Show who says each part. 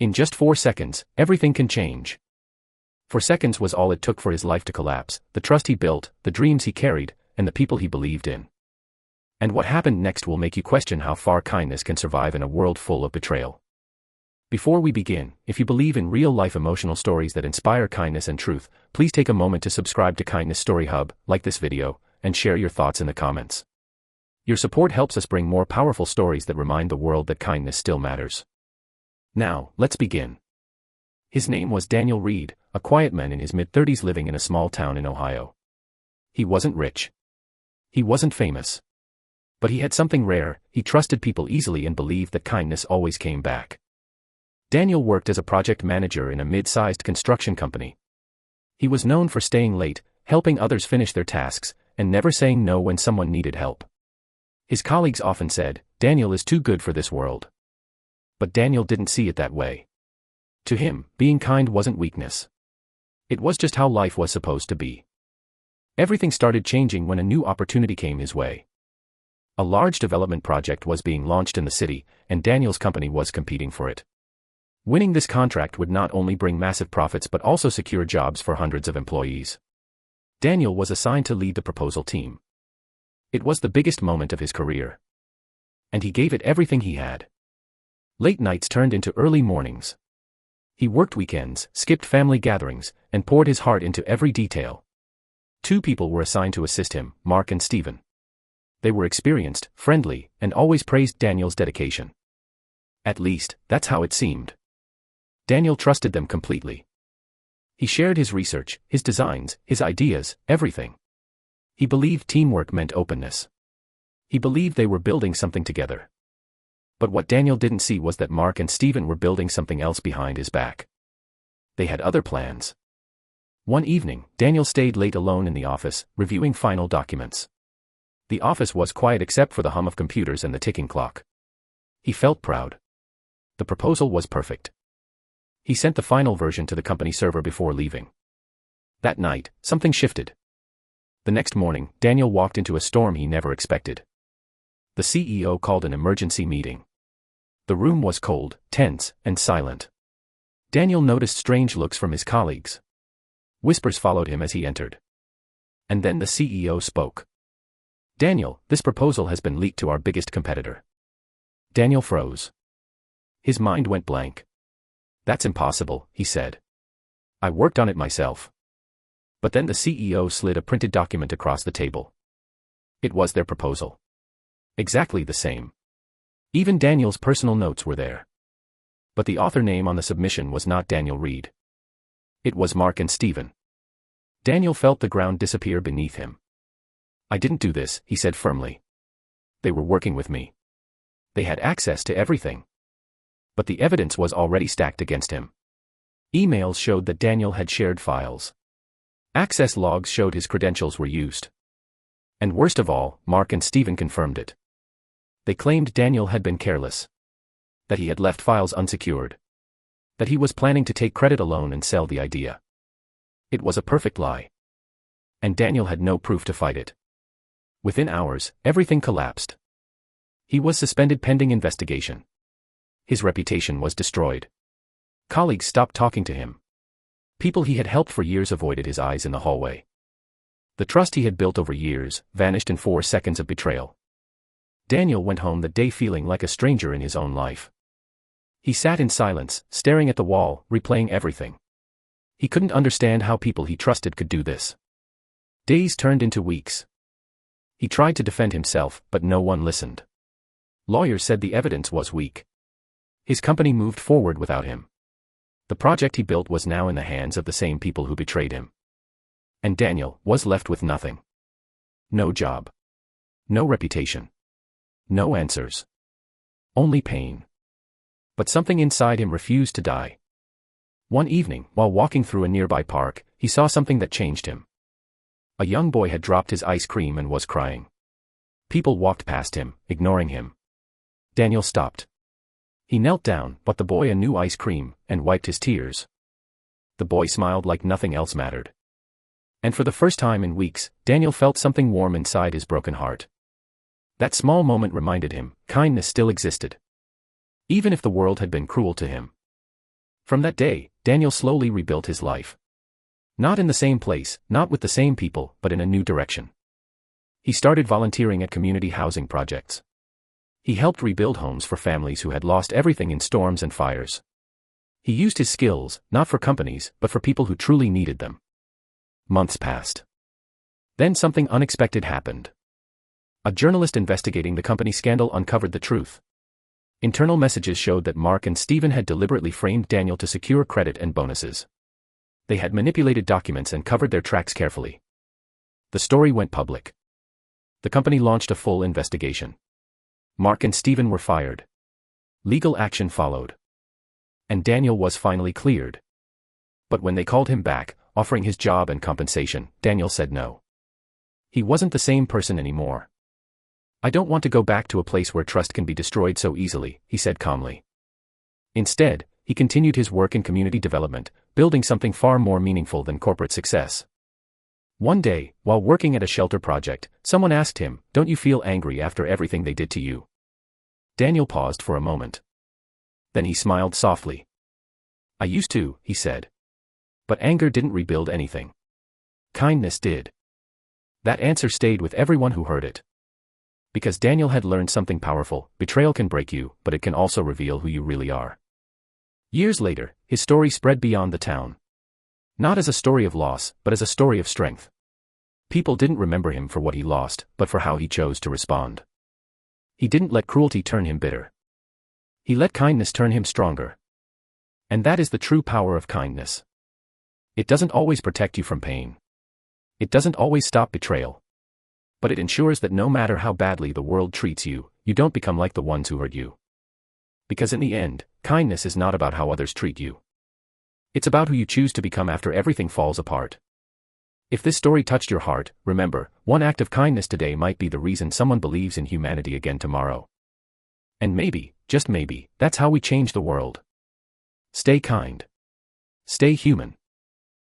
Speaker 1: In just 4 seconds, everything can change. 4 seconds was all it took for his life to collapse, the trust he built, the dreams he carried, and the people he believed in. And what happened next will make you question how far kindness can survive in a world full of betrayal. Before we begin, if you believe in real-life emotional stories that inspire kindness and truth, please take a moment to subscribe to Kindness Story Hub, like this video, and share your thoughts in the comments. Your support helps us bring more powerful stories that remind the world that kindness still matters. Now, let's begin. His name was Daniel Reed, a quiet man in his mid-30s living in a small town in Ohio. He wasn't rich. He wasn't famous. But he had something rare: he trusted people easily and believed that kindness always came back. Daniel worked as a project manager in a mid-sized construction company. He was known for staying late, helping others finish their tasks, and never saying no when someone needed help. His colleagues often said, "Daniel is too good for this world." But Daniel didn't see it that way. To him, being kind wasn't weakness. It was just how life was supposed to be. Everything started changing when a new opportunity came his way. A large development project was being launched in the city, and Daniel's company was competing for it. Winning this contract would not only bring massive profits but also secure jobs for hundreds of employees. Daniel was assigned to lead the proposal team. It was the biggest moment of his career. And he gave it everything he had. Late nights turned into early mornings. He worked weekends, skipped family gatherings, and poured his heart into every detail. 2 people were assigned to assist him, Mark and Stephen. They were experienced, friendly, and always praised Daniel's dedication. At least, that's how it seemed. Daniel trusted them completely. He shared his research, his designs, his ideas, everything. He believed teamwork meant openness. He believed they were building something together. But what Daniel didn't see was that Mark and Stephen were building something else behind his back. They had other plans. One evening, Daniel stayed late alone in the office, reviewing final documents. The office was quiet except for the hum of computers and the ticking clock. He felt proud. The proposal was perfect. He sent the final version to the company server before leaving. That night, something shifted. The next morning, Daniel walked into a storm he never expected. The CEO called an emergency meeting. The room was cold, tense, and silent. Daniel noticed strange looks from his colleagues. Whispers followed him as he entered. And then the CEO spoke. "Daniel, this proposal has been leaked to our biggest competitor." Daniel froze. His mind went blank. "That's impossible," he said. "I worked on it myself." But then the CEO slid a printed document across the table. It was their proposal. Exactly the same. Even Daniel's personal notes were there. But the author name on the submission was not Daniel Reed. It was Mark and Stephen. Daniel felt the ground disappear beneath him. "I didn't do this," he said firmly. "They were working with me. They had access to everything." But the evidence was already stacked against him. Emails showed that Daniel had shared files. Access logs showed his credentials were used. And worst of all, Mark and Stephen confirmed it. They claimed Daniel had been careless. That he had left files unsecured. That he was planning to take credit alone and sell the idea. It was a perfect lie. And Daniel had no proof to fight it. Within hours, everything collapsed. He was suspended pending investigation. His reputation was destroyed. Colleagues stopped talking to him. People he had helped for years avoided his eyes in the hallway. The trust he had built over years vanished in 4 seconds of betrayal. Daniel went home that day feeling like a stranger in his own life. He sat in silence, staring at the wall, replaying everything. He couldn't understand how people he trusted could do this. Days turned into weeks. He tried to defend himself, but no one listened. Lawyers said the evidence was weak. His company moved forward without him. The project he built was now in the hands of the same people who betrayed him. And Daniel was left with nothing. No job. No reputation. No answers. Only pain. But something inside him refused to die. One evening, while walking through a nearby park, he saw something that changed him. A young boy had dropped his ice cream and was crying. People walked past him, ignoring him. Daniel stopped. He knelt down, bought the boy a new ice cream, and wiped his tears. The boy smiled like nothing else mattered. And for the first time in weeks, Daniel felt something warm inside his broken heart. That small moment reminded him, kindness still existed. Even if the world had been cruel to him. From that day, Daniel slowly rebuilt his life. Not in the same place, not with the same people, but in a new direction. He started volunteering at community housing projects. He helped rebuild homes for families who had lost everything in storms and fires. He used his skills, not for companies, but for people who truly needed them. Months passed. Then something unexpected happened. A journalist investigating the company scandal uncovered the truth. Internal messages showed that Mark and Stephen had deliberately framed Daniel to secure credit and bonuses. They had manipulated documents and covered their tracks carefully. The story went public. The company launched a full investigation. Mark and Stephen were fired. Legal action followed. And Daniel was finally cleared. But when they called him back, offering his job and compensation, Daniel said no. He wasn't the same person anymore. "I don't want to go back to a place where trust can be destroyed so easily," he said calmly. Instead, he continued his work in community development, building something far more meaningful than corporate success. One day, while working at a shelter project, someone asked him, "Don't you feel angry after everything they did to you?" Daniel paused for a moment. Then he smiled softly. "I used to," he said. But anger didn't rebuild anything. Kindness did. That answer stayed with everyone who heard it. Because Daniel had learned something powerful: betrayal can break you, but it can also reveal who you really are. Years later, his story spread beyond the town. Not as a story of loss, but as a story of strength. People didn't remember him for what he lost, but for how he chose to respond. He didn't let cruelty turn him bitter. He let kindness turn him stronger. And that is the true power of kindness. It doesn't always protect you from pain. It doesn't always stop betrayal. But it ensures that no matter how badly the world treats you, you don't become like the ones who hurt you. Because in the end, kindness is not about how others treat you. It's about who you choose to become after everything falls apart. If this story touched your heart, remember, one act of kindness today might be the reason someone believes in humanity again tomorrow. And maybe, just maybe, that's how we change the world. Stay kind. Stay human.